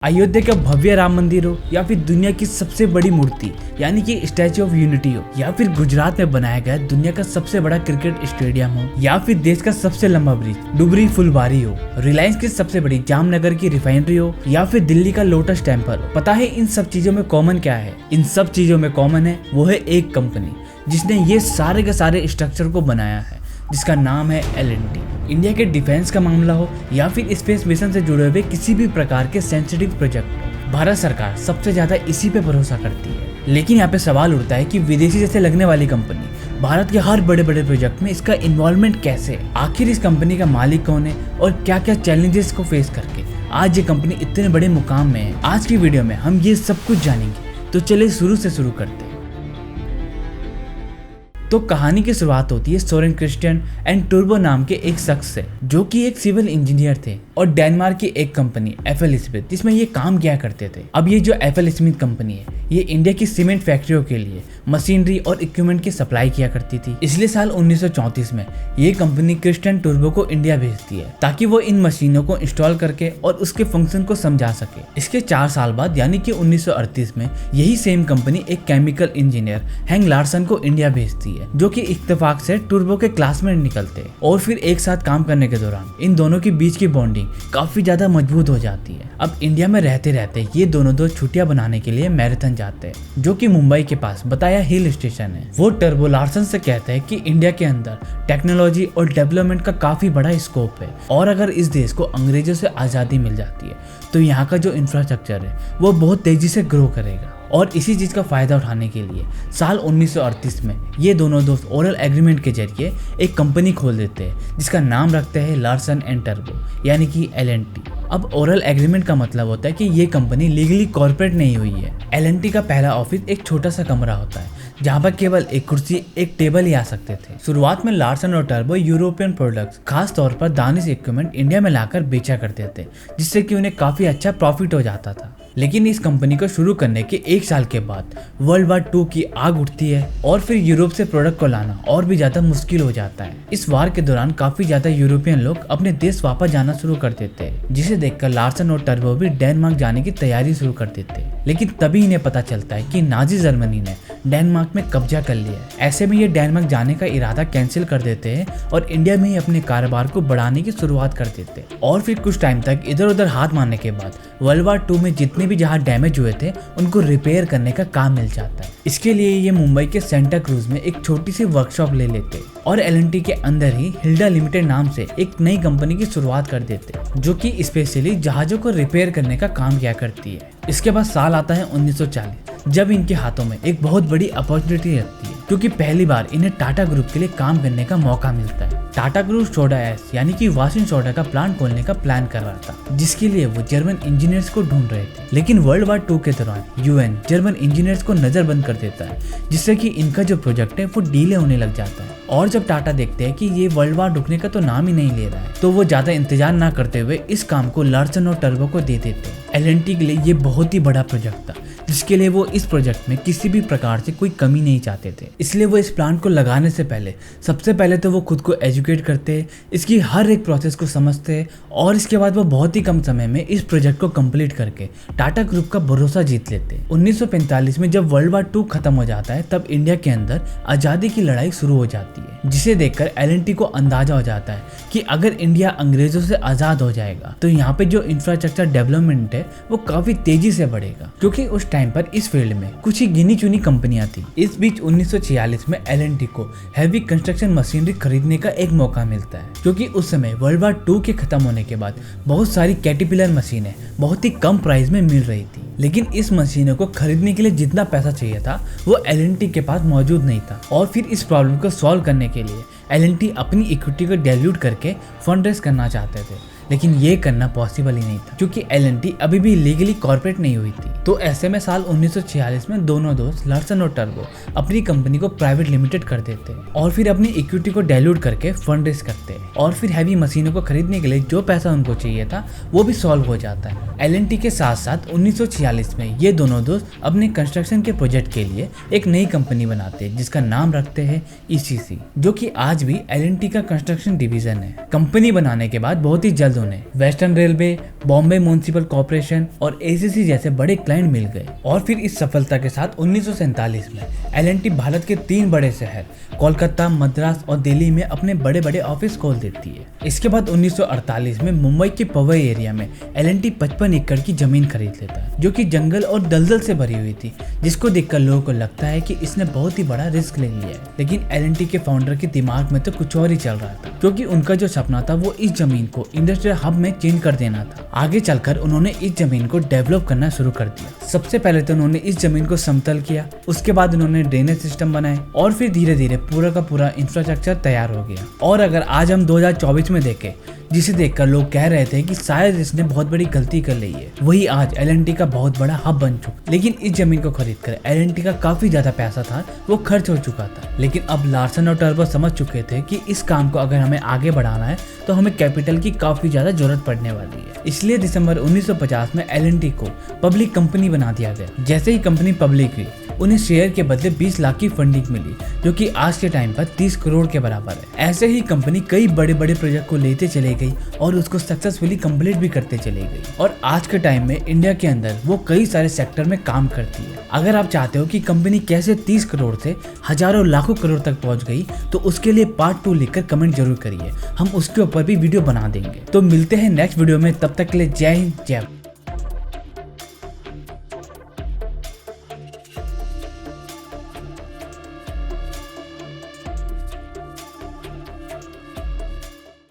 अयोध्या का भव्य राम मंदिर हो या फिर दुनिया की सबसे बड़ी मूर्ति यानी कि स्टैच्यू ऑफ यूनिटी हो या फिर गुजरात में बनाया गया दुनिया का सबसे बड़ा क्रिकेट स्टेडियम हो या फिर देश का सबसे लंबा ब्रिज डुबरी फुलबारी हो, रिलायंस की सबसे बड़ी जामनगर की रिफाइनरी हो या फिर दिल्ली का लोटस टेम्पल हो। पता है इन सब चीजों में कॉमन क्या है? इन सब चीजों में कॉमन है वो है एक कंपनी जिसने ये सारे के सारे स्ट्रक्चर को बनाया है, जिसका नाम है L&T। इंडिया के डिफेंस का मामला हो या फिर स्पेस मिशन से जुड़े हुए किसी भी प्रकार के सेंसिटिव प्रोजेक्ट, भारत सरकार सबसे ज्यादा इसी पे भरोसा करती है। लेकिन यहाँ पे सवाल उठता है कि विदेशी जैसे लगने वाली कंपनी भारत के हर बड़े बड़े प्रोजेक्ट में इसका इन्वॉल्वमेंट कैसे है? आखिर इस कंपनी का मालिक कौन है और क्या क्या चैलेंजेस को फेस करके आज ये कंपनी इतने बड़े मुकाम में है? आज की वीडियो में हम ये सब कुछ जानेंगे, तो चलिए शुरू से शुरू करते हैं। तो कहानी की शुरुआत होती है सोरेन क्रिस्टियन एंड टुर्बो नाम के एक शख्स से, जो कि एक सिविल इंजीनियर थे और डेनमार्क की एक कंपनी FL स्मिथ जिसमें ये काम किया करते थे। अब ये जो FL स्मिथ कंपनी है ये इंडिया की सीमेंट फैक्ट्रियों के लिए मशीनरी और इक्विपमेंट की सप्लाई किया करती थी। इसलिए साल 1934 में ये कंपनी क्रिस्टियन टुर्बो को इंडिया भेजती है ताकि वो इन मशीनों को इंस्टॉल करके और उसके फंक्शन को समझा सके। इसके 4 साल बाद यानी कि 1938 में यही सेम कंपनी एक केमिकल इंजीनियर हैंग लार्सन को इंडिया भेजती है, जो कि इत्तेफाक से टुर्बो के क्लासमेट निकलते हैं और फिर एक साथ काम करने के दौरान इन दोनों के बीच की बॉन्डिंग काफी ज्यादा मजबूत हो जाती है। अब इंडिया में रहते रहते ये दोनों दोस्त छुट्टियां बनाने के लिए मैराथन जाते हैं, जो कि मुंबई के पास बताया हिल स्टेशन है। वो टर्बो लार्सन से कहते हैं कि इंडिया के अंदर टेक्नोलॉजी और डेवलपमेंट का काफी बड़ा स्कोप है और अगर इस देश को अंग्रेजों से आजादी मिल जाती है तो यहाँ का जो इंफ्रास्ट्रक्चर है वो बहुत तेजी से ग्रो करेगा। और इसी चीज का फायदा उठाने के लिए साल 1938 में ये दोनों दोस्त ओरल एग्रीमेंट के जरिए एक कंपनी खोल देते हैं जिसका नाम रखते हैं लार्सन एंड टर्बो यानी कि L&T। अब ओरल एग्रीमेंट का मतलब होता है कि ये कंपनी लीगली कॉर्पोरेट नहीं हुई है। L&T का पहला ऑफिस एक छोटा सा कमरा होता है जहाँ पर केवल एक कुर्सी एक टेबल ही आ सकते थे। शुरुआत में लार्सन और टर्बो यूरोपियन प्रोडक्ट्स खास तौर पर दानिश इक्विपमेंट इंडिया में लाकर बेचा करते थे, जिससे कि उन्हें काफी अच्छा प्रॉफिट हो जाता था। लेकिन इस कंपनी को शुरू करने के 1 साल के बाद वर्ल्ड वार 2 की आग उठती है और फिर यूरोप से प्रोडक्ट को लाना और भी ज्यादा मुश्किल हो जाता है। इस वार के दौरान काफी ज्यादा यूरोपियन लोग अपने देश वापस जाना शुरू कर देते हैं, जिसे देखकर लार्सन और टर्बो भी डेनमार्क जाने की तैयारी शुरू कर देते हैं। लेकिन तभी इन्हें पता चलता है कि नाजी जर्मनी ने डेनमार्क में कब्जा कर लिया है। ऐसे में ये डेनमार्क जाने का इरादा कैंसिल कर देते हैं और इंडिया में ही अपने कारोबार को बढ़ाने की शुरुआत कर देते हैं। और फिर कुछ टाइम तक इधर उधर हाथ मारने के बाद वर्ल्ड वार 2 में जितने भी जहाज डैमेज हुए थे उनको रिपेयर करने का काम मिल जाता है। इसके लिए ये मुंबई के सेंटा क्रूज में एक छोटी सी वर्कशॉप ले लेते और L&T के अंदर ही हिल्डा लिमिटेड नाम से एक नई कंपनी की शुरुआत कर देते, जो कि स्पेशली जहाजों को रिपेयर करने का काम किया करती है। इसके बाद साल आता है 1940, जब इनके हाथों में एक बहुत बड़ी अपॉर्चुनिटी रहती है, क्योंकि पहली बार इन्हें टाटा ग्रुप के लिए काम करने का मौका मिलता है। टाटा ग्रुप सोडा ऐश यानी कि वाशिंग सोडा का प्लांट खोलने का प्लान कर रहा था, जिसके लिए वो जर्मन इंजीनियर्स को ढूंढ रहे थे। लेकिन वर्ल्ड वार 2 के दौरान UN जर्मन इंजीनियर्स को नजरबंद कर देता है, जिससे कि इनका जो प्रोजेक्ट है वो डिले होने लग जाता है। और जब टाटा देखते हैं कि ये वर्ल्ड वार रुकने का तो नाम ही नहीं ले रहा है, तो वो ज्यादा इंतजार ना करते हुए इस काम को लार्सन और टर्बो को दे देते हैं। L&T के लिए ये बहुत ही बड़ा प्रोजेक्ट था, जिसके लिए वो इस प्रोजेक्ट में किसी भी प्रकार से कोई कमी नहीं चाहते थे। इसलिए वो इस प्लांट को लगाने से पहले सबसे पहले तो वो खुद को एजुकेट करते, इसकी हर एक प्रोसेस को समझते और इसके बाद वो बहुत ही कम समय में इस प्रोजेक्ट को कंप्लीट करके टाटा ग्रुप का भरोसा जीत लेते। 1945 में जब वर्ल्ड वार 2 खत्म हो जाता है तब इंडिया के अंदर आजादी की लड़ाई शुरू हो जाती है, जिसे देखकर L&T को अंदाजा हो जाता है कि अगर इंडिया अंग्रेजों से आजाद हो जाएगा तो यहाँ पे जो इंफ्रास्ट्रक्चर डेवलपमेंट है वो काफी तेजी से बढ़ेगा, क्योंकि उस टाइम पर इस फील्ड में कुछ ही गिनी चुनी कंपनियां थी। इस बीच 1946 में L&T को हैवी कंस्ट्रक्शन मशीनरी खरीदने का एक मौका मिलता है, क्योंकि उस समय वर्ल्ड वार 2 के खत्म होने के बाद बहुत सारी कैटरपिलर मशीनें बहुत ही कम प्राइस में मिल रही थी। लेकिन इस मशीनों को खरीदने के लिए जितना पैसा चाहिए था वो L&T के पास मौजूद नहीं था। और फिर इस प्रॉब्लम को सॉल्व करने के लिए L&T अपनी इक्विटी को डाइल्यूट करके फंड रेज करना चाहते थे, लेकिन ये करना पॉसिबल ही नहीं था, क्योंकि L&T अभी भी लीगली कॉर्पोरेट नहीं हुई थी। तो ऐसे में साल 1946 में दोनों दोस्त लार्सन और टर्बो अपनी कंपनी को प्राइवेट लिमिटेड कर देते और फिर अपनी इक्विटी को डाइल्यूट करके फंड रेज करते और फिर हैवी मशीनों को खरीदने के लिए जो पैसा उनको चाहिए था वो भी सॉल्व हो जाता है। एल&टी के साथ साथ 1946 में ये दोनों दोस्त अपने कंस्ट्रक्शन के प्रोजेक्ट के लिए एक नई कंपनी बनाते हैं जिसका नाम रखते हैं ECC, जो कि आज भी एल&टी का कंस्ट्रक्शन डिवीजन है। कंपनी बनाने के बाद बहुत ही जल्द उन्हें western railway, Bombay municipal corporation और ACC जैसे बड़े क्लाइंट मिल गए और फिर इस सफलता के साथ 1947 में एल&टी भारत के 3 बड़े शहर कोलकाता, मद्रास और दिल्ली में अपने बड़े बड़े ऑफिस खोल देती है। इसके बाद 1948 में मुंबई के पवई एरिया में एल&टी 55 एकड़ की जमीन खरीद लेता है जो कि जंगल और दलदल से भरी हुई थी, जिसको देखकर लोगों को लगता है कि इसने बहुत ही बड़ा रिस्क ले लिया है। लेकिन एल&टी के फाउंडर के दिमाग में तो कुछ और ही चल रहा था, क्योंकि उनका जो सपना था वो इस जमीन को इंडस्ट्रियल हब में चेंज कर देना था। आगे चलकर उन्होंने इस जमीन को डेवलप करना शुरू कर दिया। सबसे पहले तो उन्होंने इस जमीन को समतल किया, उसके बाद उन्होंने ड्रेनेज सिस्टम बनाए और फिर धीरे धीरे पूरा का पूरा इंफ्रास्ट्रक्चर तैयार हो गया। और अगर आज हम 2024 में देखें, जिसे देखकर लोग कह रहे थे कि शायद इसने बहुत बड़ी गलती कर ली है, वही आज एल&टी का बहुत बड़ा हब बन चुका। लेकिन इस जमीन को खरीदकर एल&टी का काफी ज्यादा पैसा था वो खर्च हो चुका था। लेकिन अब लार्सन और टर्बो समझ चुके थे कि इस काम को अगर हमें आगे बढ़ाना है तो हमें कैपिटल की काफी ज्यादा जरूरत पड़ने वाली है। इसलिए दिसंबर 1950 में एल&टी को पब्लिक कंपनी बना दिया गया। जैसे ही कंपनी पब्लिक हुई, उन्हें शेयर के बदले 20 लाख की फंडिंग मिली, जो कि आज के टाइम पर 30 करोड़ के बराबर है। ऐसे ही कंपनी कई बड़े बड़े प्रोजेक्ट को लेते चले गई और उसको सक्सेसफुली कंप्लीट भी करते चले गई और आज के टाइम में इंडिया के अंदर वो कई सारे सेक्टर में काम करती है। अगर आप चाहते हो कि कंपनी कैसे 30 करोड़ से हजारों लाखों करोड़ तक पहुंच गई तो उसके लिए पार्ट 2 लिखकर कमेंट जरूर करिए, हम उसके ऊपर भी वीडियो बना देंगे। तो मिलते हैं नेक्स्ट वीडियो में, तब तक के लिए जय हिंद, जय भारत।